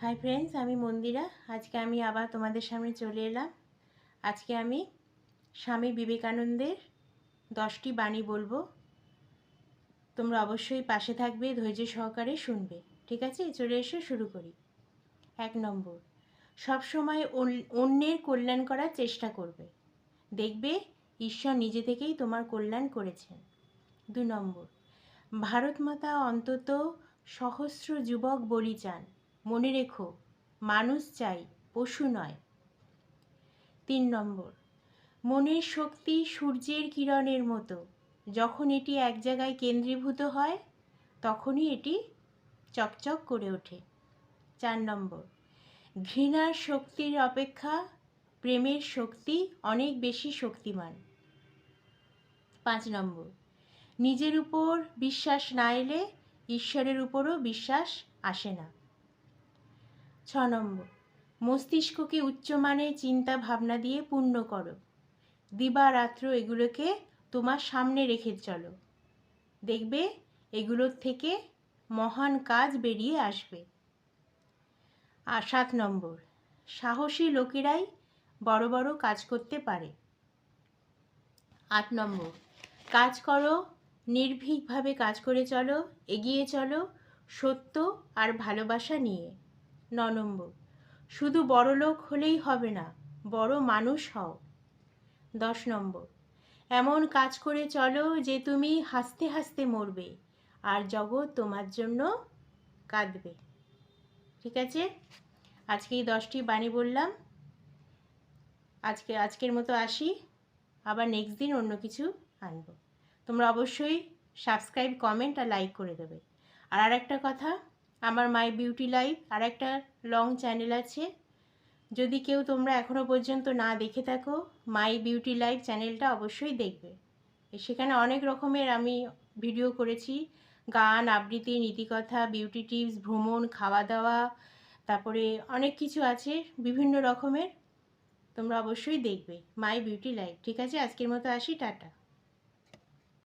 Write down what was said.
Hi friends, আমি মন্দিরা। আজকে আমি আবার তোমাদের সামনে চলে এলাম। আজকে আমি স্বামী বিবেকানন্দের 10টি বাণী বলবো। তোমরা অবশ্যই পাশে থাকবে, ধৈর্য সহকারে শুনবে। ঠিক আছে, চলে এসো, শুরু করি। 1 নম্বর, সবসময় অন্যের কল্যাণ করার চেষ্টা করবে। দেখবে ঈশ্বর নিজে থেকেই তোমার কল্যাণ করেছেন। 2 নম্বর, ভারত মাতা অন্তত সহস্র যুবক বলি চান। মনে রেখো, মানুষ চাই, পশু নয়। 3 নম্বর, মনের শক্তি সূর্যের কিরণের মতো। যখন এটি এক জায়গায় কেন্দ্রীভূত হয় তখনই এটি চকচক করে ওঠে। 4 নম্বর, ঘৃণার শক্তির অপেক্ষা প্রেমের শক্তি অনেক বেশি শক্তিমান। 5 নম্বর, নিজের উপর বিশ্বাস না এলে ঈশ্বরের উপরও বিশ্বাস আসে না। 6 নম্বর, মস্তিষ্ককে উচ্চমানের চিন্তা ভাবনা দিয়ে পূর্ণ করো। দিবারাত্র এগুলোকে তোমার সামনে রেখে চলো। দেখবে এগুলোর থেকে মহান কাজ বেরিয়ে আসবে। আর 7 নম্বর, সাহসী লোকেরাই বড় বড় কাজ করতে পারে। 8 নম্বর, কাজ করো, নির্ভীকভাবে কাজ করে চলো, এগিয়ে চলো সত্য আর ভালোবাসা নিয়ে। 9 নম্বর, শুধু বড়লোক হলেই হবে না, বড় মানুষ হও। 10 নম্বর, এমন কাজ করে চলো যে তুমি হাসতে হাসতে মরবে আর জগৎ তোমার জন্য কাঁদবে। ঠিক আছে, আজকে এই 10টি বাণী বললাম। আজকের মতো আসি, আবার নেক্সট দিন অন্য কিছু আনবো। তোমরা অবশ্যই সাবস্ক্রাইব, কমেন্ট আর লাইক করে দেবে। আর আরেকটা কথা, আমার মাই বিউটি লাইফ আর একটা লং চ্যানেল আছে। যদি কেউ তোমরা এখনও পর্যন্ত না দেখে থাকো, মাই বিউটি লাইফ চ্যানেলটা অবশ্যই দেখবে। সেখানে অনেক রকমের আমি ভিডিও করেছি, গান, আবৃত্তি, নীতিকথা, বিউটি টিপস, ভ্রমণ, খাওয়া দাওয়া, তারপরে অনেক কিছু আছে বিভিন্ন রকমের। তোমরা অবশ্যই দেখবে মাই বিউটি লাইফ। ঠিক আছে, আজকের মতো আসি, টাটা।